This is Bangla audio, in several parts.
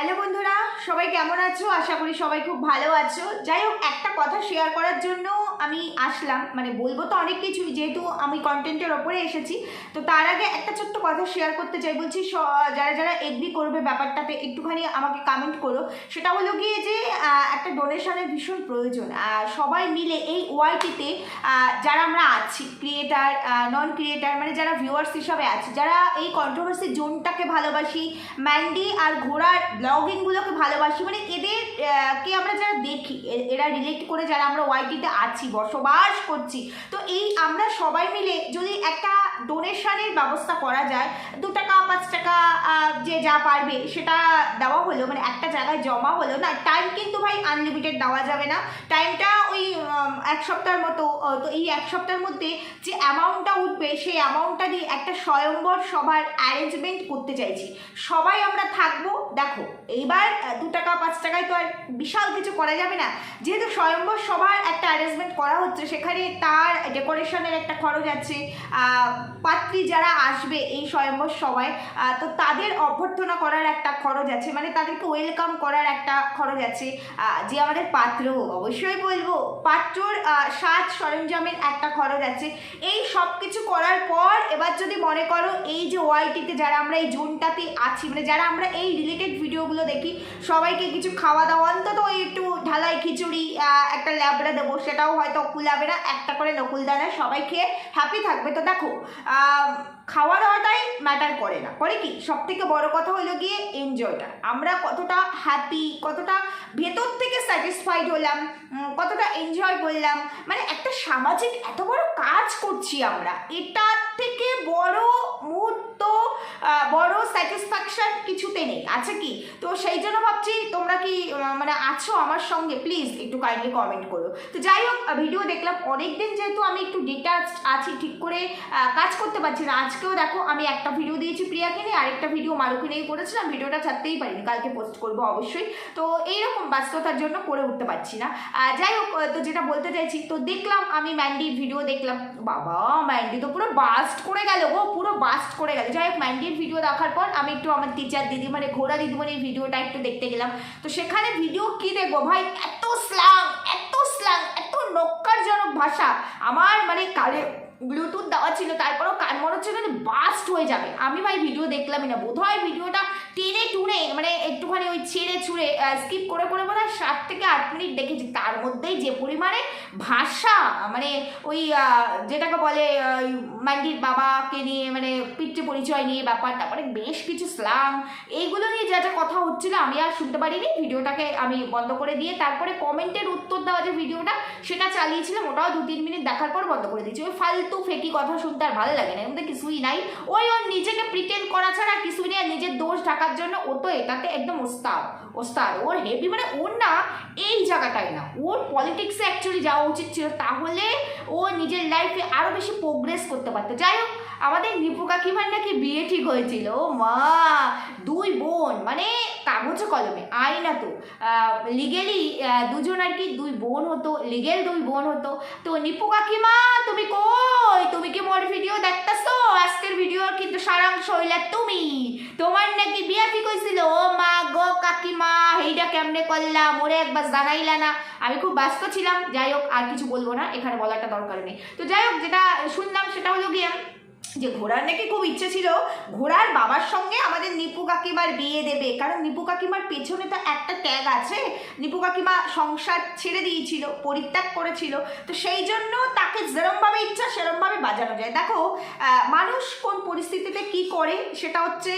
হ্যালো বন্ধুরা, সবাই কেমন আছো? আশা করি সবাই খুব ভালো আছো। যাই হোক, একটা কথা শেয়ার করার জন্য আমি আসলাম। মানে বলবো তো অনেক কিছুই, যেহেতু আমি কন্টেন্টের ওপরে এসেছি। তো তার আগে একটা ছোট্ট কথা শেয়ার করতে চাই। বলছি যারা যারা এগ্রি করবে ব্যাপারটাতে একটুখানি আমাকে কমেন্ট করো। সেটা হলো গিয়ে যে একটা ডোনেশনের ভীষণ প্রয়োজন। সবাই মিলে এই ওয়াইটিতে যারা আমরা আছি, ক্রিয়েটার, নন ক্রিয়েটার, মানে যারা ভিউয়ার্স হিসাবে আছি, যারা এই কন্ট্রোভার্সি জোনটাকে ভালোবাসি, ম্যান্ডি আর ঘোড়ার ব্লগিংগুলোকে ভালোবাসি, মানে এদের কে আমরা যারা দেখি, এরা রিলেট করে যারা আমরা ওয়াইটিতে আছি, বসবাস করছি, তো এই আমরা সবাই মিলে যদি একটা ডোনেশনের ব্যবস্থা করা যায়, 2 টাকা 5 টাকা যে যা পারবে সেটা দেওয়া হলো, মানে একটা জায়গায় জমা হলো না। টাইম কিন্তু ভাই আনলিমিটেড দেওয়া যাবে না, টাইমটা ওই 1 সপ্তাহের মতো। তো এই 1 সপ্তাহের মধ্যে যে অ্যামাউন্টটা উঠবে সেই অ্যামাউন্টটা দিয়ে একটা স্বয়ম্বর সভার অ্যারেঞ্জমেন্ট করতে চাইছি। সবাই আমরা থাকবো। দেখো, এইবার 2 টাকা 5 টাকায় তো আর বিশাল কিছু করা যাবে না। যেহেতু স্বয়ম্বর সভার একটা অ্যারেঞ্জমেন্ট করা হচ্ছে, সেখানে তার ডেকোরেশনের একটা খরচ আছে, পাত্রী যারা আসবে এই স্বয়ম্বর সভায়, তো তাদের অভ্যর্থনা করার একটা খরচ আছে, মানে তাদেরকে ওয়েলকাম করার একটা খরচ আছে। যে আমাদের পাত্র, অবশ্যই বলবো পাত্রর সাজ সরঞ্জামের একটা খরচ আছে। এই সব কিছু করার পর এবার যদি মনে করো এই যে ওয়াইটিতে যারা আমরা এই জোনটাতে আছি, মানে যারা আমরা এই রিলেটেড ভিডিওগুলো দেখি, সবাইকে কিছু খাওয়া দাওয়া, অন্তত ওই একটু ঢালাই খিচুড়ি, একটা ল্যাবড়া দেবো, সেটাও হয়তো কুলাবে না, একটা করে নকুলদানা, সবাই খেয়ে হ্যাপি থাকবে। তো দেখো, খাওয়া দাওয়াটাই ম্যাটার করে না, করে কি সব থেকে বড় কথা হলো গিয়ে এনজয়টা। আমরা কতটা হ্যাপি, কতটা ভেতর থেকে স্যাটিসফাইড হলাম, কতটা এনজয় করলাম, মানে একটা সামাজিক এত বড় কাজ করছি আমরা, এটার থেকে বড় মুহূর্ত, বড় স্যাটিসফ্যাকশন কিছুতে নেই, আছে কি? তো সেই জন্য ভাবছি তোমরা কি মানে আছো আমার সঙ্গে, প্লিজ একটু কাইন্ডলি কমেন্ট করো। তো যাই হোক, ভিডিও দেখলাম অনেক দিন, যেহেতু আমি একটু ডিটাচড আছি, ঠিক করে কাজ করতে পারছি না। আজকেও দেখো আমি একটা ভিডিও দিয়েছি প্রিয়াকে নিয়ে, আরেকটা ভিডিও মারুকে নিয়ে করেছিলাম, ভিডিওটা ছাড়তেই পারিনি, কালকে পোস্ট করবো অবশ্যই। তো এইরকম ব্যস্ততার জন্য করে উঠতে পারছি না। যাই হোক, তো যেটা বলতে চাইছি, তো দেখলাম আমি ম্যান্ডির ভিডিও দেখলাম, বাবা ম্যান্ডি তো পুরো বাস্ট করে গেল গো, পুরো বাস্ট করে গেল। যাই হোক, ম্যান্ডির ভিডিও দেখার পর আমি একটু আমার টিচার দিদি, মানে ঘোড়া দিদিমণির ভিডিওটা একটু দেখতে গেলাম। তো সেখানে ভিডিও কি দেখবো ভাই, এত স্ল্যাং, এত স্ল্যাং, এত নক্কারজনক ভাষা, আমার মানে কানে ব্লুটুথ দেওয়া ছিল, তারপরেও কান মনে হচ্ছে মানে বাস্ট হয়ে যাবে। আমি ভাই ভিডিও দেখলামই না, বোধহয় ভিডিওটা টেনে টুনে, মানে একটুখানি ওই ছেড়ে ছুঁড়ে স্কিপ করে করে বোধ হয় 7 থেকে 8 মিনিট দেখেছি। তার মধ্যেই যে পরিমাণে ভাষা, মানে ওই যেটাকে বলে ম্যান্ডির বাবাকে নিয়ে, মানে পিতৃ পরিচয় নিয়ে ব্যাপার, তারপরে বেশ কিছু স্ল্যাং, এইগুলো নিয়ে যা যা কথা হচ্ছিল আমি আর শুনতে পারিনি। ভিডিওটাকে আমি বন্ধ করে দিয়ে তারপরে কমেন্টের উত্তর দেওয়া যে ভিডিওটা, সেটা চালিয়েছিলাম, ওটাও 2-3 মিনিট দেখার পর বন্ধ করে দিয়েছি। ওই ফালতু ফেকি কথা শুনতে আর ভালো লাগে না, এর মধ্যে কিছুই নাই। ওই ওর নিজেকে প্রিটেন্ড করা ছাড়া কিছুই নেই, নিজের দোষ ঢাকার জন্য ও তো এটাতে একদম ওস্তাদ, ওস্তাদ ওর হেভি, মানে ওর না এই জায়গাটাই না, ওর পলিটিক্সে অ্যাকচুয়ালি যাওয়া উচিত ছিল, তাহলে ও নিজের লাইফে আরও বেশি প্রোগ্রেস করতে পারতো। যাই হোক, আমাদের নিপু কাকিমার নাকি বিয়ে ঠিক হয়েছিল, ও মা, 2 বোন, মানে কাগজে কলমে, আইনা তো লিগেলি দুজন আর কি 2 বোন হতো, লিগেল 2 বোন হতো। তো নিপু কাকিমা তুমি কই, তুমি কি মোর ভিডিও দেখতেছো? আজকের ভিডিও কিন্তু সারাংশ হইলা তুমি, তোমার নাকি বিয়া ঠিক হয়েছিল। ও মা গো কাকিমা, এইটা কেমনে করলাম, ওরে একবার জানাইলা না? আমি খুব ব্যস্ত ছিলাম। যাই হোক, আর কিছু বলবো না, এখানে বলাটা দরকার নেই। তো যাই হোক, যেটা শুনলাম সেটা হলো গিয়ে যে ঘোড়ার নাকি খুব ইচ্ছে ছিল ঘোড়ার বাবার সঙ্গে আমাদের নিপু কাকিমার বিয়ে দেবে, কারণ নিপু কাকিমার পেছনে তো একটা ট্যাগ আছে, নিপু কাকিমা সংসার ছেড়ে দিয়েছিল, পরিত্যাগ করেছিল, তো সেই জন্য তাকে যেরমভাবে ইচ্ছা সেরমভাবে বাজানো যায়। দেখো, মানুষ কোন পরিস্থিতিতে কি করে সেটা হচ্ছে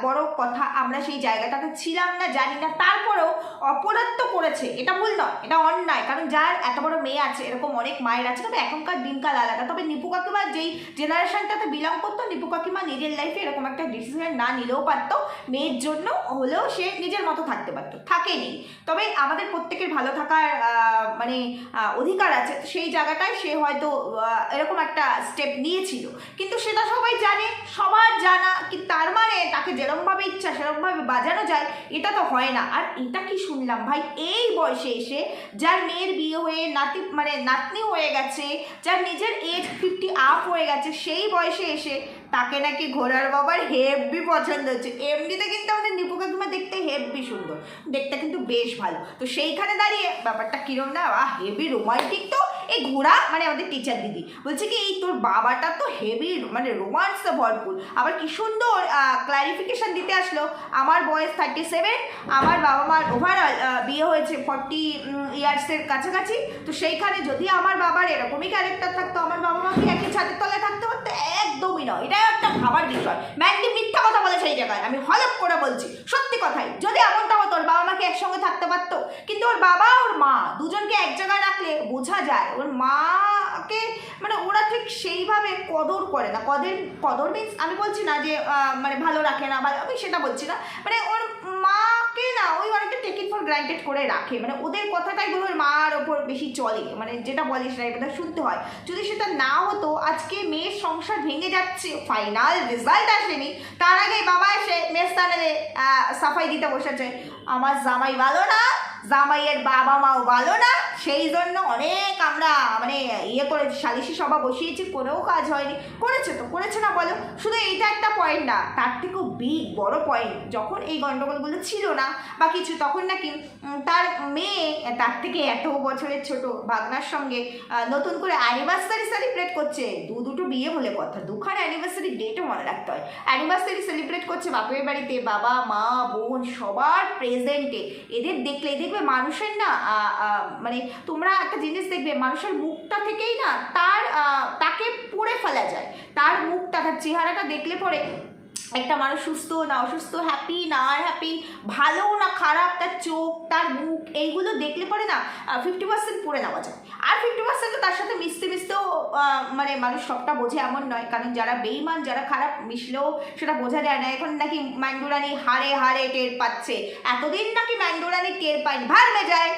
বড় কথা, আমরা সেই জায়গাটাতে ছিলাম না, জানি না, তারপরেও অপরাধ তো করেছে, এটা ভুল নয়, এটা অন্যায়, কারণ যার এত বড় মেয়ে আছে, এরকম অনেক মায়ের আছে, তবে এখনকার দিনকাল আলাদা। তবে নিপু কাকিমার যেই জেনারেশনটাতে বিলং করতো, নিপু কাকিমা নিজের লাইফে এরকম একটা ডিসিশন না নিলেও পারতো, মেয়ের জন্য হলেও সে নিজের মতো থাকতে পারতো, থাকেনি। তবে আমাদের প্রত্যেকের ভালো থাকার মানে অধিকার আছে, সেই জায়গাটায় সে হয়তো এরকম একটা স্টেপ নিয়েছিল, কিন্তু সেটা সবাই জানে, সবার জানা, কিন্তু তার মানে তাকে যেরকমভাবে ইচ্ছা সেরকমভাবে বাজানো যায়, এটা তো হয় না। আর এটা কি শুনলাম ভাই, এই বয়সে এসে যার মেয়ের বিয়ে হয়ে নাতনি হয়ে গেছে, যার নিজের এজ 50 আপ হয়ে গেছে, সেই বয়সে এসে তাকে নাকি ঘোড়ার বাবার হেভি পছন্দ হচ্ছে। এমনিতে কিন্তু আমাদের নিপু কাকিমা দেখতে হেভি সুন্দর, দেখতে কিন্তু বেশ ভালো। তো সেইখানে দাঁড়িয়ে ব্যাপারটা কিরম না, হেভি রোমান্টিক। তো এই ঘোড়া মানে আমাদের টিচার দিদি বলছে কি, এই তোর বাবাটা তো হেভি মানে রোমান্সে ভরপুর। আবার কি সুন্দর ক্লারিফিকেশন দিতে আসলো, আমার বয়স 37, আমার বাবা মার ওভারঅল বিয়ে হয়েছে 40 ইয়ার্সের কাছাকাছি। তো সেইখানে যদি আমার বাবার এরকমই ক্যারেক্টার থাকতো, আমার বাবা মা কি একই ছাদের তলায় থাকতে পারতো? একদমই নয়। এটাই একটা ভাবার বিষয়। ম্যান্ডি মিথ্যা কথা বলে সেই জায়গায়, আমি হলপ করে বলছি সত্যি কথাই। যদি এমনটা হতো ওর বাবা মাকে একসঙ্গে থাকতে পারতো, কিন্তু ওর বাবা ওর মা দুজনকে এক জায়গায় রাখলে বোঝা যায় ওর মাকে মানে ওরা ঠিক সেইভাবে কদর করে না। কদর মিন্স আমি বলছি না যে মানে ভালো রাখে না, আমি সেটা বলছি না, মানে ওর মাকে না ওই অনেকটা টেক ইট ফর গ্রান্টেড করে রাখে। মানে ওদের কথাটাই বলে ওর মার ওপর বেশি চলে, মানে যেটা বলে সেটা কথা শুনতে হয়। যদি সেটা না হতো, আজকে মেয়ের সংসার ভেঙে যাচ্ছে, ফাইনাল রেজাল্ট আসেনি, তার আগে বাবা এসে মেস টানেলে সাফাই দিতে বসেছে, আমার জামাই ভালো না, জামাইয়ের বাবা মাও ভালো না, সেই জন্য অনেক আমরা মানে করেছি, সালিশি সভা বসিয়েছি, কোনো কাজ হয়নি। করেছে তো করেছে না বলো? শুধু এইটা একটা পয়েন্ট না, তার থেকেও বড় পয়েন্ট, যখন এই গন্ডগোলগুলো ছিল না বা কিছু, তখন নাকি তার মেয়ে তার থেকে এত বছরের ছোট ভাগনার সঙ্গে নতুন করে অ্যানিভার্সারি সেলিব্রেট করছে। দুটো বিয়ে বলে কথা, দুখানে অ্যানিভার্সারি ডেটও মনে রাখতে হয়। অ্যানিভার্সারি সেলিব্রেট করছে বাপের বাড়িতে, বাবা মা বোন সবার প্রেজেন্টে। এদের দেখলে দেখবে মানুষের না মানে তোমরা একটা জিনিস দেখবে, মানুষের মুখটা থেকেই না তাকে পড়ে ফেলা যায়। তার মুখটা, তার চেহারাটা দেখলে পরে একটা মানুষ সুস্থ না অসুস্থ, হ্যাপি না হ্যাপি, ভালো না খারাপ, তার চোখ তার মুখ এইগুলো দেখলে পরে না 50% পড়ে নেওয়া যায়। আর 50% তার সাথে মিশতে মিশতেও মানে মানুষ সবটা বোঝে এমন নয়, কারণ যারা বেইমান যারা খারাপ মিশলেও সেটা বোঝা যায় না। এখন নাকি ম্যান্ডুরানি হাড়ে হাড়ে টের পাচ্ছে, এতদিন নাকি ম্যান্ডুরানি টের পায়নি, ভাড় যায়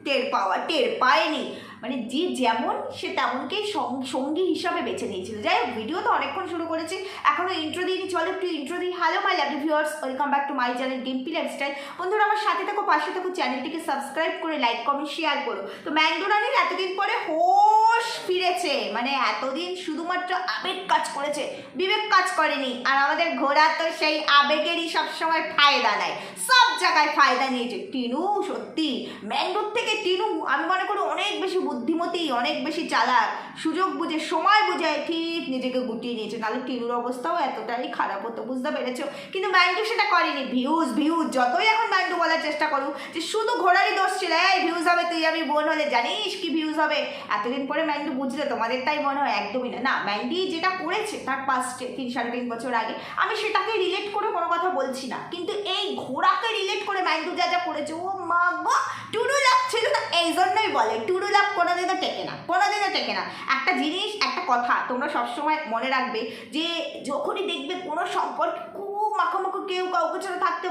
টের পায়নি, মানে যে যেমন সে তেমনকেই সঙ্গী হিসাবে বেছে নিয়েছিল। যাই হোক, ভিডিও তো অনেকক্ষণ শুরু করেছি, এখনো ইন্ট্রো দিইনি, চলো একটু ইন্ট্রো দিই। Hello my lovely viewers, welcome back to my channel Dimpi Lifestyle. বন্ধুরা আমার সাথে থাকো, পাশে থাকো, চ্যানেলটিকে সাবস্ক্রাইব করে লাইক কমেন্ট শেয়ার করো। তো ম্যান্ডুরানির এতদিন পরে হোশ ফিরেছে, মানে এতদিন শুধুমাত্র আবেগ কাজ করেছে, বিবেক কাজ করেনি। আর আমাদের ঘোড়া তো সেই আবেগেরই সবসময় ফায়দা নেয়, সব জায়গায় ফায়দা নিয়েছে। টিনু সত্যি ম্যান্ডুর থেকে টিনু আমি মনে করি অনেক বেশি বুদ্ধিমতী, অনেক বেশি চালাক, সুযোগ বুঝে সময় বুঝে ঠিক নিজেকে গুটিয়ে নিয়েছে, নাহলে টিনুর অবস্থাও এতটাই খারাপ হতো, বুঝতে পেরেছো? কিন্তু ম্যান্ডু সেটা করেনি। ভিউজ যতই এখন ম্যান্ডু বলার চেষ্টা করুক যে শুধু ঘোড়ারই দোষ ছিল, এই ভিউজ হবে, তুই আমি বোন হলে জানিস কি ভিউজ হবে, এতদিন পরে ম্যান্ডু বুঝলে তোমাদের তাই মনে হয়? একদমই না। ম্যান্ডি যেটা করেছে তার পাস্টে 3-3.5 বছর আগে, আমি সেটাকে রিলেট করে কোনো কথা বলছি না, কিন্তু এই ঘোড়াকে রিলেট করে ম্যান্ডু যা যা করেছে, ও মা গো, টুরু লাগছিল না। এই জন্যই বলে টুরু লাভ কোনোদিনও টেকে না, কোনোদিনও টেকে না। একটা জিনিস, একটা কথা তোমরা সবসময় মনে রাখবে, যে যখনই দেখবে কোনো সম্পর্কে খুব মাখামাখো, কেউ কাউকে ছাড়া থাকতে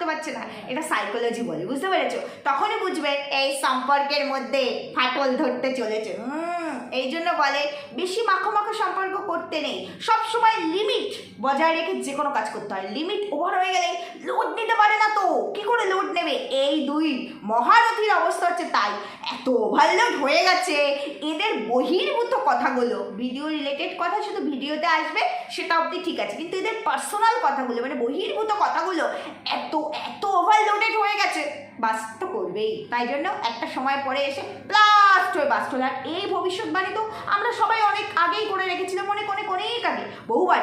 পারছে না, এটা সাইকোলজি বলে, বুঝতে পেরেছো? তখনই বুঝবে এই সম্পর্কের মধ্যে ফাটল ধরতে চলেছে। এই জন্য বলে বেশি মাখামাখো সম্পর্ক করতে নেই, সবসময় লিমিট বজায় রেখে যে কোনো কাজ করতে হয়। লিমিট ওভার হয়ে গেলে লোড নিতে পারে না, তো কি করে লোড নেবে? এই দুই মহারথীর অবস্থা হচ্ছে তাই, এত ওভারলোড হয়ে গেছে। এদের বহির্ভূত কথাগুলো, ভিডিও রিলেটেড কথা শুধু ভিডিওতে আসবে সেটা অবধি ঠিক আছে, কিন্তু এদের পার্সোনাল কথাগুলো মানে বহির্ভূত কথাগুলো এত ওভারলোডেড হয়ে গেছে, বাস্ট তো করবেই। তাই জন্য একটা সময় পরে এসে ব্লাস্ট হয়ে বাস্ট হলো। আর এই ভবিষ্যৎবাণী তো আমরা সবাই অনেক আগেই করে রেখেছিলাম, অনেক আগে, বহুবার,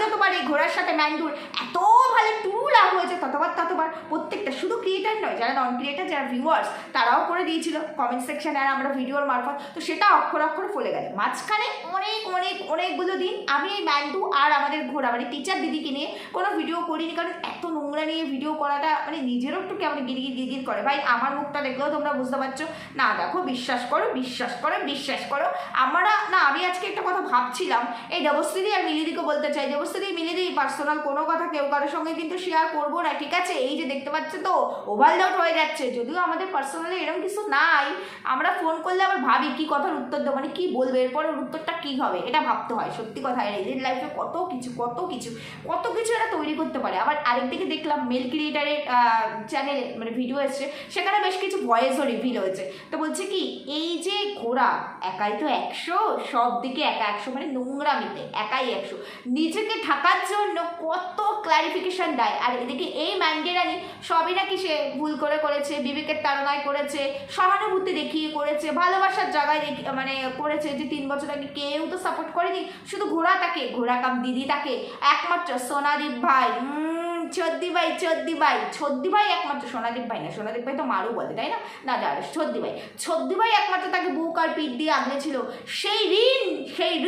যতবার এই ঘোড়ার সাথে ম্যান্ডুর এত ভালো টুরু লাভ হয়েছে, ততবার প্রত্যেকটা, শুধু ক্রিয়েটার নয়, যারা নন ক্রিয়েটার, যারা ভিউয়ার্স, তারাও করে দিয়েছিল কমেন্ট সেকশনে, আর আমরা ভিডিওর মারফত, তো সেটা অক্ষরে ফলে গেল। মাঝখানে অনেকগুলো দিন আমি এই ম্যান্ডু আর আমাদের ঘোড়া মানে টিচার দিদিকে নিয়ে কোনো ভিডিও করিনি, কারণ এত নোংরা নিয়ে ভিডিও করাটা মানে নিজেরও একটু কেমন গিরগির করে। ভাই আমার মুখটা দেখলেও তোমরা বুঝতে পারছো না। দেখো, বিশ্বাস করো আমি আজকে একটা কথা ভাবছিলাম, এই দেবশ্রী আর মিলিদিকে বলতে চাই, দেবশ্রী মিলিদি পার্সোনাল কোনো কথা কেউ কারোর সঙ্গে কিন্তু শেয়ার করবো না, ঠিক আছে? এই যে দেখতে পাচ্ছ তো ওভারলোড হয়ে যাচ্ছে, যদিও আমাদের পার্সোনালি এরকম কিছু নাই, আমরা ফোন করলে আবার ভাবি কি কথার উত্তর দেবো, মানে কি বলবো, এরপরে উত্তরটা কি হবে, এটা ভাবতে হয়। সত্যি কথা, এদের লাইফে কত কিছু এরা তৈরি করতে পারে। আবার আরেকদিকে দেখলাম মেল ক্রিয়েটারের চ্যানেলে মানে ভিডিও এসছে, সেখানে বেশ কিছু ভয়েসও রিভিল হয়েছে। তো বলছে কি এই যে ঘোড়া একাই তো 100, সব দিকে একা 100, মানে নোংরামিতে একাই 100, নিজেকে ঢাকার জন্য কত ক্লারিফিকেশন দেয়। আর এদিকে এই ম্যান্ডি রানী সবই নাকি সে ভুল করে করেছে, বিবেকের তাড়নায় করেছে, সহানুভূতি দেখিয়ে করেছে, ভালোবাসার জায়গায় মানে করেছে, যে 3 বছর আগে কেউ তো সাপোর্ট করেনি, শুধু ঘোড়া তাকে, ঘোড়া কাম দিদি তাকে, একমাত্র সোনাদীপ ভাই, চদ্দি ভাই একমাত্র, সোনাদীপ ভাই না, সোনাদীপ ভাই তো মারু বলে তাই না, না দাঁড়া, ছদ্দি ভাই একমাত্র তাকে বুক আর পিঠ দিয়ে আগলেছিল। সেই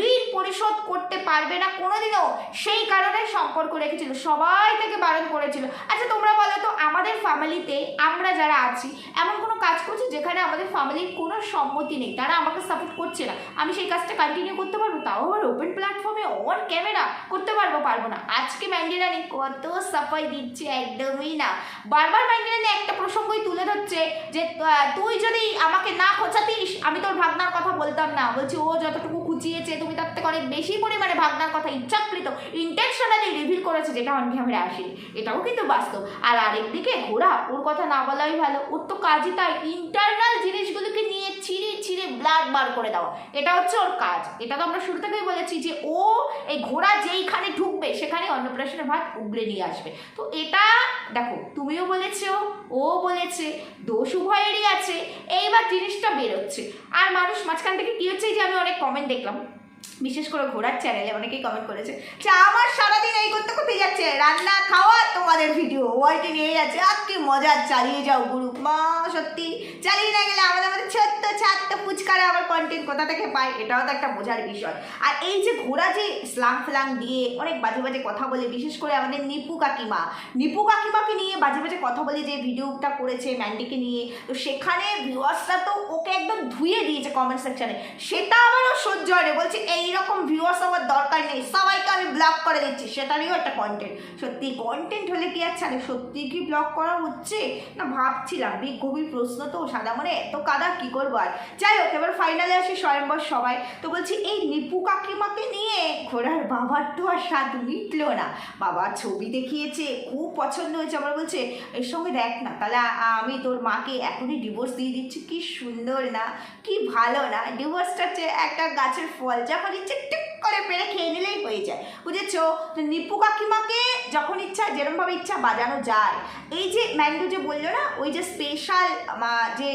ঋণ পরিশোধ করতে পারবে না কোনোদিনও, সেই কারণে সম্পর্ক রেখেছিল, সবাই তাকে বারণ করেছিল। আচ্ছা তোমরা বলো তো, আমাদের ফ্যামিলিতে আমরা যারা আছি এমন কোনো কাজ করছি যেখানে আমাদের ফ্যামিলির কোনো সম্মতি নেই, তারা আমাকে সাপোর্ট করছে না, আমি সেই কাজটা কন্টিনিউ করতে পারবো? তাও আবার ওপেন প্ল্যাটফর্মে অন ক্যামেরা করতে পারবো না? আজকে ম্যান্ডি রানী কত সাফাই দিচ্ছে, একদমই না। বারবার ম্যান্ডি রানী একটা প্রসঙ্গই তুলে ধরছে যে তুই যদি আমাকে না খোঁচাতিস আমি তোর ভাগনার কথা বলতাম না। বলছি ও যতটুকু খুঁচিয়েছে তুমি তার থেকে অনেক বেশি পরিমাণে ভাগনার কথা ইচ্ছাকৃত ইন্টেনশনালি রিভিল করেছে, যেটা অন ক্যামেরা আসেনি, এটাও কিন্তু বাস্তব। আর আরেকদিকে ঘোড়া, ওর কথা না বলাই ভালো, ওর তো কাজই তাই ইন্টারনাল জিনিসগুলোকে নিয়ে ছিঁড়ে ব্লাড বার করে দেওয়া, এটা হচ্ছে ওর কাজ। এটা তো আমরা শুরু থেকেই বলেছি যে ও এই ঘোড়া যেইখানে ঢুকবে সেখানে অন্নপ্রাশনের ভাত উগড়ে নিয়ে আসবে। তো এটা দেখো, তুমিও বলেছো, ও বলেছে, দোষ উভয়েরই আছে, এইবার জিনিসটা বেরোচ্ছে। আর মানুষ মাঝখান থেকে কি হচ্ছে, যে আমি অনেক কমেন্ট দেখলাম, বিশেষ করে ঘোড়ার চ্যানেলে অনেকেই কমেন্ট করেছে যে আমার সারাদিন এই করতে করতে যাচ্ছে, রান্না খাওয়া তোমাদের ভিডিও ওয়াইটি নিয়ে যাচ্ছে, আর কি মজা, চালিয়ে যাও গুরু মা, সত্যি চালিয়ে না গেলে আমাদের মধ্যে ছোট্ট ফুচকারা আবার কন্টেন্ট কোথা থেকে পায়, এটাও তো একটা বোঝার বিষয়। আর এই যে ঘোড়া যে স্লাং ফ্লাং দিয়ে অনেক বাজে বাজে কথা বলে, বিশেষ করে আমাদের নিপু কাকিমাকে নিয়ে বাজে বাজে কথা বলে যে ভিডিওটা করেছে ম্যান্ডিকে নিয়ে, তো সেখানে ভিউয়ার্সরা তো ওকে একদম ধুয়ে দিয়েছে কমেন্ট সেকশনে, সেটা আমারও সহ্য হয় না। বলছে এইরকম ভিউয়ার্স আমার দরকার নেই, সবাইকে আমি ব্লক করে দিচ্ছি, সেটারও একটা কন্টেন্ট। সত্যি কন্টেন্ট হলে কি আর ছাড়ে, সত্যি কি ব্লক করা হচ্ছে না ভাবছিলাম, গভীর প্রশ্ন তো, সাদা মানে এত কাদা কি করবো আর। যাই হোক, এবার ফাইনালে আসি স্বয়ম্বর সবাই। তো বলছি এই নিপু কাকিমাকে নিয়ে ঘোড়ার বাবার তো আর স্বাদ মিটলো না, বাবার ছবি দেখিয়েছে, খুব পছন্দ হয়েছে, আমার বলছে এর সঙ্গে দেখ না, তাহলে আমি তোর মাকে এখনই ডিভোর্স দিয়ে দিচ্ছি। কি সুন্দর না, কি ভালো না, ডিভোর্সটা হচ্ছে একটা গাছের ফল, যখন ইচ্ছে টিক করে পেরে খেয়ে নিলেই হয়ে যায়, বুঝেছো? তো নিপু কাকিমাকে যখন ইচ্ছা যেরকমভাবে ইচ্ছা বাজানো যায়। এই যে ম্যান্ডু যে বললো না, ওই যে স্পেশাল যে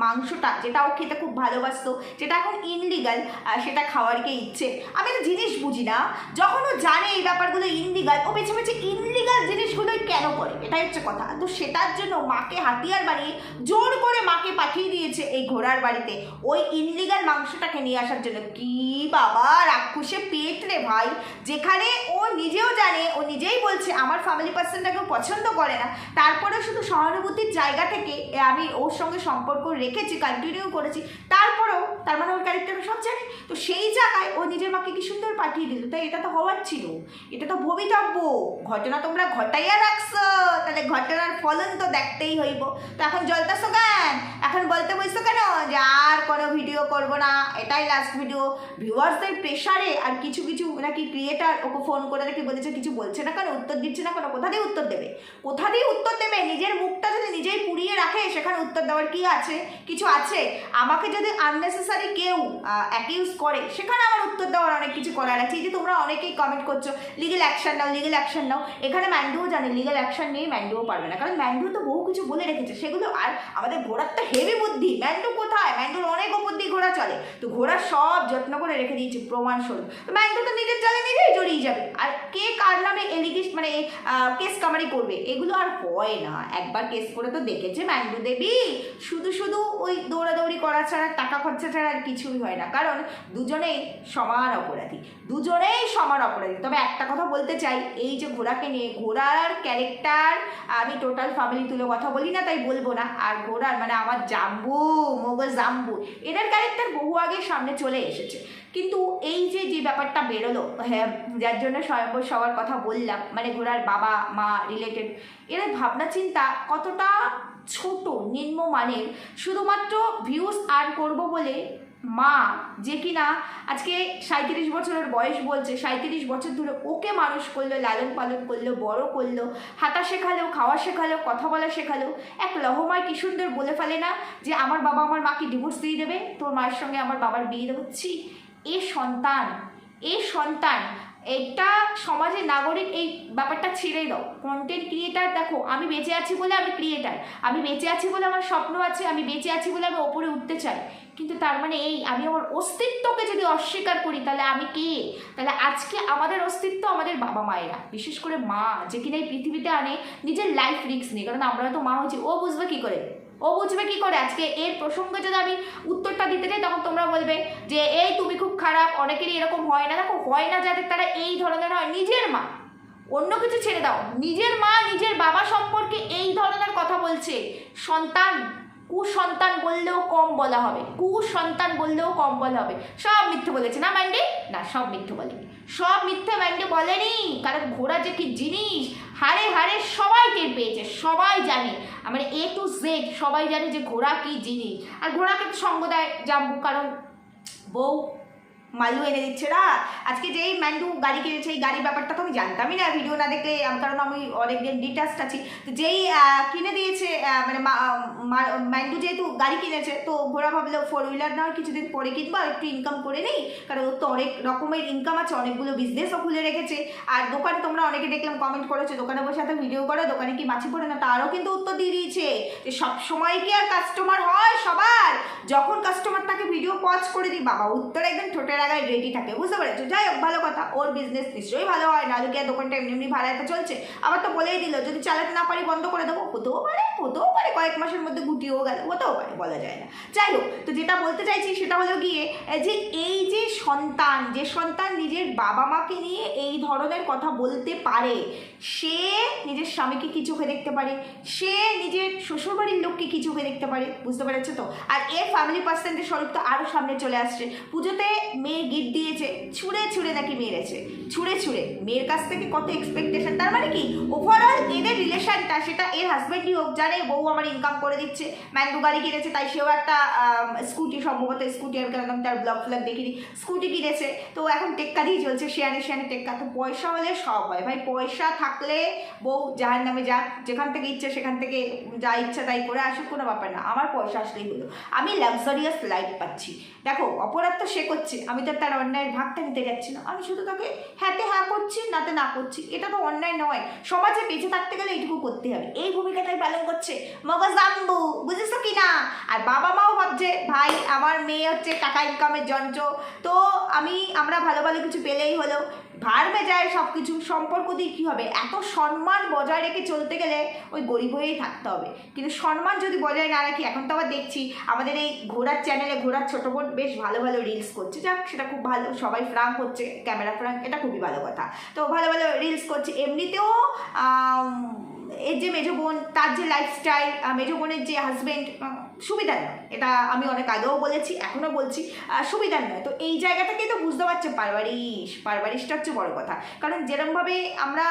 মাংসটা, যেটা ও খেতে খুব ভালোবাসতো, যেটা এখন ইনলিগাল, সেটা খাওয়ারকে ইচ্ছে। আমি তো জিনিস বুঝি না, যখন ও জানে এই ব্যাপারগুলো ইনলিগাল, ও বেছে বেছে ইনলিগাল জিনিসগুলোই কেন করে, এটাই হচ্ছে কথা। তো সেটার জন্য মাকে হাতিয়ার বানিয়ে জোর করে মাকে পাঠিয়ে দিয়েছে এই ঘোড়ার বাড়িতে ওই ইনলিগাল মাংসটাকে নিয়ে আসার জন্য। কি বাবা রাক্ষসে পেট রে ভাই, যেখানে ও নিজেও জানে, ও নিজেই বলছে আমার ফ্যামিলি পার্সনটাকেও পছন্দ করে না, তারপরেও শুধু সহানুভূতির জায়গা থেকে আমি ওর সঙ্গে সম্পর্ক রেখেছি, কন্টিনিউ করেছি, তারপরেও তার মানে ওর ক্যারেক্টার সব জানে। তো সেই জায়গায় ও নিজের মাকে কি সুন্দর পাঠিয়ে দিল, তাই এটা তো হওয়ার ছিল, এটা তো ভবিতব্য ঘটনা, তোমরা ঘটাইয়া রাখছো, তাহলে ঘটনার ফলন তো দেখতেই হইব। তো এখন জ্বলতেছো কেন, এখন বলতে বসছো কেন যে আর কোনো ভিডিও করবো না, এটাই লাস্ট ভিডিও? ভিউয়ার্সদের প্রেশারে আর কিছু কিছু নাকি ক্রিয়েটার ওকে ফোন করে নাকি বলেছে কিছু বলছে না কেন, উত্তর দিচ্ছে না কেন, কোথা দিয়ে উত্তর দেবে, কোথা দিয়ে উত্তর দেবে? নিজের মুখটা যদি নিজেই পুড়িয়ে রাখে সেখানে উত্তর দেওয়ার কি আছে, কিছু আছে? আমাকে যদি আননেসেসারি কেউ অ্যাকিউজ করে সেখানে আমার উত্তর দেওয়ার অনেক কিছু করার আছে। এই যে তোমরা অনেকেই কমেন্ট করছো লিগেল অ্যাকশন নাও, এখানে ম্যান্ডুও জানে লিগেল অ্যাকশন নিয়ে ম্যান্ডুও পারবে না, কারণ ম্যান্ডু তো বহু কিছু বলে রেখেছে সেগুলো। আর আমাদের ঘোড়ার তো হেভি বুদ্ধি, ম্যান্ডু কোথায়, ম্যান্ডুর অনেক বুদ্ধি, ঘোড়া চলে, তো ঘোড়া সব যত্ন করে রেখে দিয়েছে প্রমাণস্বরূপ। তো ম্যান্ডু তো নিজের জালে নিজেই জড়িয়ে যাবে, আর কে কার নামে এলিগেশন মানে কেস কামারি করবে, এগুলো আর হয় না। একবার কেস করে তো দেখেছে ম্যান্ডু দেবী, শুধু ওই দৌড়াদৌড়ি করা ছাড়া, টাকা খরচা ছাড়া আর কিছুই হয় না, কারণ দুজনেই সমান অপরাধী। তবে একটা কথা বলতে চাই, এই যে ঘোড়াকে নিয়ে, ঘোড়ার ক্যারেক্টার আমি টোটাল ফ্যামিলি তুলে কথা বলি না তাই বলবো না, আর ঘোড়ার মানে আমার জাম্বু এদের ক্যারেক্টার বহু আগে সামনে চলে এসেছে, কিন্তু এই যে ব্যাপারটা বেরোলো, হ্যাঁ, যার জন্য স্বয়ম্বর সবার কথা বললাম, মানে ঘোড়ার বাবা মা রিলেটেড, এদের ভাবনা চিন্তা কতটা ছোট নিম্নমানের, শুধুমাত্র ভিউজ আর্ন করবো বলে মা যে কিনা আজকে 37 বছরের বয়স বলছে, 37 বছর ধরে ওকে মানুষ করলো, লালন পালন করলো, বড় করলো, হাঁটা শেখালো, খাওয়া শেখালো, কথা বলা শেখালো। এক লহমায় কি সুন্দর বলে ফেলে না যে আমার বাবা আমার মাকে ডিভোর্স দিয়ে দেবে, তোর মায়ের সঙ্গে আমার বাবার বিয়ে দেবো। ছি, এ সন্তান, এ সন্তান, এটা সমাজের নাগরিক, এই ব্যাপারটা ছেড়ে দাও। কন্টেন্ট ক্রিয়েটার, দেখো আমি বেঁচে আছি বলে আমি ক্রিয়েটার, আমি বেঁচে আছি বলে আমার স্বপ্ন আছে, আমি বেঁচে আছি বলে আমি ওপরে উঠতে চাই, কিন্তু তার মানে এই আমি আমার অস্তিত্বকে যদি অস্বীকার করি তাহলে আমি কে? তাহলে আজকে আমাদের অস্তিত্ব আমাদের বাবা মায়েরা, বিশেষ করে মা যে কিনা এই পৃথিবীতে আনে নিজের লাইফ রিস্ক নিয়ে। কারণ আমরা তো মা হচ্ছি, ও বুঝবে কি করে, ও বুঝবে কি করে? আজকে এর প্রসঙ্গে যদি আমি উত্তরটা দিতে চাই তখন তোমরা বলবে যে এই তুমি খুব খারাপ, অনেকেরই এরকম হয় না। দেখো হয় না যাদের, তারা এই ধরনের হয়। নিজের মা, অন্য কিছু ছেড়ে দাও, নিজের মা নিজের বাবা সম্পর্কে এই ধরনের কথা বলছে। সন্তান, কুসন্তান বললেও কম বলা হবে, কুসন্তান বললেও কম বলা হবে। সব মিথ্যে বলেছে না ম্যান্ডি? না, সব মিথ্যে বলে, সব মিথ্যে ম্যান্ডি বলেনি। কারণ ঘোড়া যে কি জিনিস হাড়ে হাড়ে সবাই টের পেয়েছে, সবাই জানে, মানে A to Z সবাই জানে যে ঘোড়া কি জিনিস। আর ঘোড়াকে তো সঙ্গ দেয় জাম্বু, কারণ বউ মাল্লু এনে দিচ্ছে না। আজকে যেই ম্যান্ডু গাড়ি কিনেছে, এই গাড়ির ব্যাপারটা তো আমি জানতামই না ভিডিও না দেখলে, কারণ আমি অনেকদিন ডিটাচড আছি। তো যেই কিনে দিয়েছে, মানে ম্যান্ডু যেহেতু গাড়ি কিনেছে, তো ঘোড়া ভাবলো 4 হুইলার নেওয়ার কিছুদিন পরে কিনবো, আর একটু ইনকাম করে নেই, কারণ ওর তো অনেক রকমের ইনকাম আছে, অনেকগুলো বিজনেসও খুলে রেখেছে। আর দোকানে তোমরা অনেকে দেখলাম কমেন্ট করেছে দোকানে বসে এত ভিডিও করে, দোকানে কি মাছি পড়ে না? তারও কিন্তু উত্তর দিয়ে দিয়েছে যে সবসময় কি আর কাস্টমার হয় সবার? যখন কাস্টমার তাকে ভিডিও পজ করে দিই, বাবা উত্তর একদম ঠোঁটের আগায় রেডি থাকে, বুঝতে পেরেছো? যাই হোক, ভালো কথা, ওর বিজনেস নিশ্চয়ই ভালো হয়, নাহলে কি আর দোকানটা এমনি এমনি ভাড়াতে চলছে? আবার তো বলেই দিল যদি চালাতে না পারি বন্ধ করে দেবো। হতেও পারে কয়েক মাসের মধ্যে গুটিয়েও গেল, হতেও পারে, বলা যায় না। যাই হোক, তো যেটা বলতে চাইছি সেটা হলো গিয়ে যে এই যে সন্তান, যে সন্তান নিজের বাবা মাকে নিয়ে এই ধরনের কথা বলতে পারে, সে নিজের স্বামীকে কি চোখে দেখতে পারে, সে নিজের শ্বশুরবাড়ির লোককে কি চোখে দেখতে পারে, বুঝতে পেরেছো তো? আর এর ফ্যামিলি পার্সেন্টের স্বরূপ তো আরও সামনে চলে আসছে। পুজোতে মেয়ে গিফট দিয়েছে, ছুঁড়ে নাকি মেরেছে, ছুঁড়ে মেয়ের কাছ থেকে কত এক্সপেকটেশন। তার মানে কি ওভারঅল এদের রিলেশনটা, সেটা এর হাজব্যান্ডই হোক, জানে বউ আমার ইনকাম করে দিচ্ছে, ম্যান্ডু গাড়ি কিনেছে, তাই সেও একটা স্কুটি, সম্ভবত স্কুটি, আমি কেন তার ব্লগ ফ্লগ দেখিনি, স্কুটি কিনেছে, তো এখন টেক্কা দিয়ে চলছে, শেয়ানে টেক্কা। তো পয়সা হলে সব হয় ভাই, পয়সা থাকলে বউ জাহার নামে যাক, যেখান থেকে ইচ্ছে সেখান থেকে যা ইচ্ছা তাই করে আসুক, কোনো ব্যাপার না, আমার পয়সা আসলেই হলো, আমি লাক্সারিয়াস লাইফ পাচ্ছি। দেখো অপরাধ তো সে করছে, আমি তো তার অন্যায়ের ভাগটা নিতে যাচ্ছি না, আমি শুধু তাকে হ্যাঁতে হ্যাঁ করছি, নাতে না করছি, এটা তো অন্যায় নয়। সমাজে বেঁচে থাকতে গেলে এইটুকু করতে হবে, এই ভূমিকাটাই পালন করছে মগজ জাম্বু, বুঝেছো কি না? আর বাবা মাও ভাবছে ভাই আমার মেয়ে হচ্ছে টাকা ইনকামের যন্ত্র, তো আমরা ভালো ভালো কিছু পেলেই হলো, ভার যায় সব কিছু। সম্পর্ক দিয়ে কী হবে? এত সম্মান বজায় রেখে চলতে গেলে ওই গরিব হয়েই থাকতে হবে, কিন্তু সম্মান যদি বজায় না রাখি, এখন তো আবার দেখছি আমাদের এই ঘোড়ার চ্যানেলে ঘোড়ার ছোটো বোন বেশ ভালো ভালো রিলস করছে, যাক সেটা খুব ভালো, সবাই ফ্রাঙ্ক হচ্ছে, ক্যামেরা ফ্রাঙ্ক, এটা খুবই ভালো কথা। তো ভালো ভালো রিলস করছে, এমনিতেও এর যে মেজো বোন, তার যে লাইফস্টাইল, মেজো বোনের যে হাজব্যান্ড সুবিধার নয়, এটা আমি অনেক আগেও বলেছি, এখনও বলছি, সুবিধার নয়। তো এই জায়গা থেকেই তো বুঝতে পারছে পারবারিশটা হচ্ছে বড় কথা। কারণ যেরমভাবে আমরা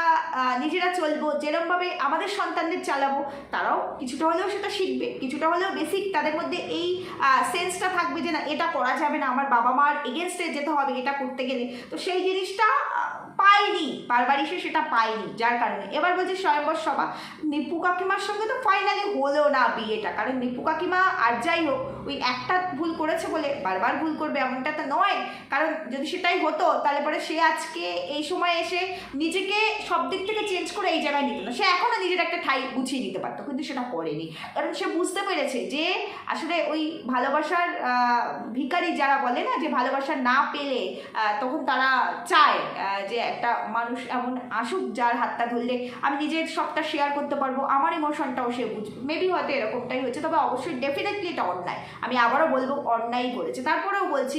নিজেরা চলবো, যেরমভাবে আমাদের সন্তানদের চালাবো, তারাও কিছুটা হলেও সেটা শিখবে, কিছুটা হলেও বেসিক তাদের মধ্যে এই সেন্সটা থাকবে যে না এটা করা যাবে না, আমার বাবা মার এগেনস্টে যেতে হবে এটা করতে গেলে। তো সেই জিনিসটা পাইনি, পারবারিশে সেটা পাইনি, যার কারণে এবার বলছি স্বয়ম্বর সভা। নিপু কাকিমার সঙ্গে তো ফাইনালি হলো না বিয়েটা, কারণ নিপু কাকিমা আর যাই হোক ওই একটা ভুল করেছে বলে বারবার ভুল করবে এমনটা তো নয়, কারণ যদি সেটাই হতো তাহলে পরে সে আজকে এই সময় এসে নিজেকে সব দিক থেকে চেঞ্জ করে এই জায়গায় নিত না, সে এখনও নিজের একটা ঠাই গুছিয়ে নিতে পারতো, কিন্তু সেটা করেনি, কারণ সে বুঝতে পেরেছে যে আসলে ওই ভালোবাসার ভিখারি যারা বলে না, যে ভালোবাসা না পেলে তখন তারা চায় যে একটা মানুষ এমন আসুক যার হাতটা ধরলে আমি নিজের সবটা শেয়ার করতে পারবো, আমার ইমোশনটাও সে বুঝবে। মেবি হয়তো এরকমটাই হয়েছে, তবে অবশ্যই ডেফিনেটলি এটা অন্যায়, আমি আবারও বলবো অন্যায়ই করেছে। তারপরেও বলছি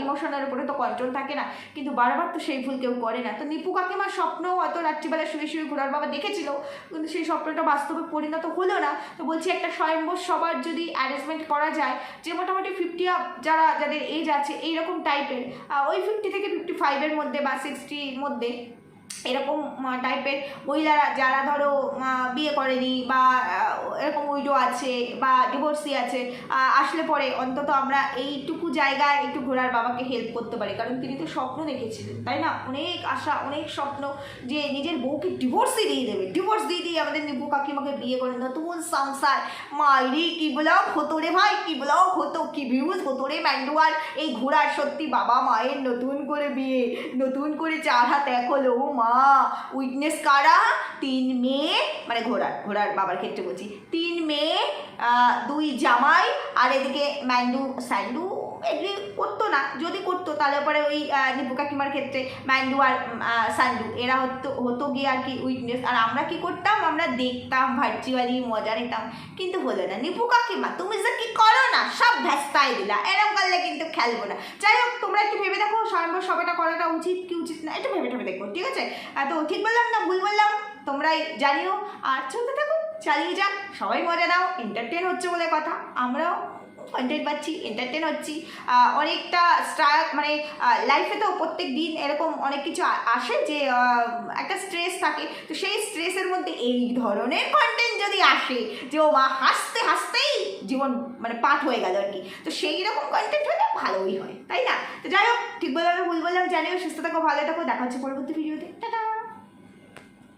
ইমোশনের উপরে তো কন্ট্রোল থাকে না, কিন্তু বারবার তো সেই ভুল কেউ করে না। তো নিপু কাকিমার স্বপ্ন হয়তো রাত্রিবেলা শুয়ে ঘোরার বাবা দেখেছিল, কিন্তু সেই স্বপ্নটা বাস্তবে পরিণত হলো না। তো বলছি একটা স্বয়ম্বর সবার যদি অ্যারেঞ্জমেন্ট করা যায়, যে মোটামুটি 50 আপ যাদের এজ আছে এইরকম টাইপের, ওই 50 থেকে 55-এর মধ্যে বা 60-র মধ্যে, এরকম টাইপের মহিলারা যারা ধরো বিয়ে করেনি বা এরকম উইডো আছে বা ডিভোর্সি আছে, আসলে পরে অন্তত আমরা এইটুকু জায়গায় একটু ঘোড়ার বাবাকে হেল্প করতে পারি। কারণ তিনি তো স্বপ্ন দেখেছিলেন, তাই না? অনেক আশা, অনেক স্বপ্ন যে নিজের বউকে ডিভোর্সই দিয়ে দেবে, ডিভোর্স দিয়ে আমাদের নিপু কাকিমাকে বিয়ে করে নতুন সংসার। মাইরি কি ব্লগ হতো রে ভাই, কি ব্লগ হতো, কি ভিউজ হতো রে ম্যান্ডুয়ার এই ঘোড়ার। সত্যি বাবা মায়ের নতুন করে বিয়ে, নতুন করে 4 হাত এক হলো। মা উইটনেস কারা? 3 মেয়ে, মানে ঘোড়ার বাবার ক্ষেত্রে বলছি, 3 মেয়ে, 2 জামাই, আর এদিকে স্যান্ডু এগ্রি করতো না, যদি করতো তাহলে পরে ওই নিপু কাকিমার ক্ষেত্রে ম্যান্ডু আর স্যান্ডু এরা হতো গিয়ে আর কি উইটনেস। আর আমরা কি করতাম? আমরা দেখতাম, ভার্চুয়ালি মজা নিতাম। কিন্তু হলো না। নিপু কাকিমা তুমি যে কি করো না, সব ভ্যাস্তায় দিলা, এরকম করলে কিন্তু খেলবো না। যাই হোক, তোমরা একটু ভেবে দেখো স্বয়ংবর সবাইটা করাটা উচিত কি উচিত না, একটু ভেবে দেখো, ঠিক আছে? তো ঠিক বললাম না ভুল বললাম তোমরাই জানিও। আর চলতে থাকো, চালিয়ে যাক, সবাই মজা নাও, এন্টারটেন হচ্ছে বলে কথা, আমরাও কন্টেন্ট পাচ্ছি, এন্টারটেন হচ্ছি। অনেকটা মানে লাইফে তো প্রত্যেক দিন এরকম অনেক কিছু আসে যে একটা স্ট্রেস থাকে, তো সেই স্ট্রেসের মধ্যে এই ধরনের কন্টেন্ট যদি আসে যে ও মা হাসতে হাসতেই জীবন মানে পাঠ হয়ে গেল আর কি, তো সেই রকম কন্টেন্ট হলে ভালোই হয়, তাই না? তো যাই হোক, ঠিক বললাম ভুল বললাম জানিও। সুস্থ থাকো, ভালো থাকো, দেখা হচ্ছে পরবর্তী ভিডিওতে। টাটা।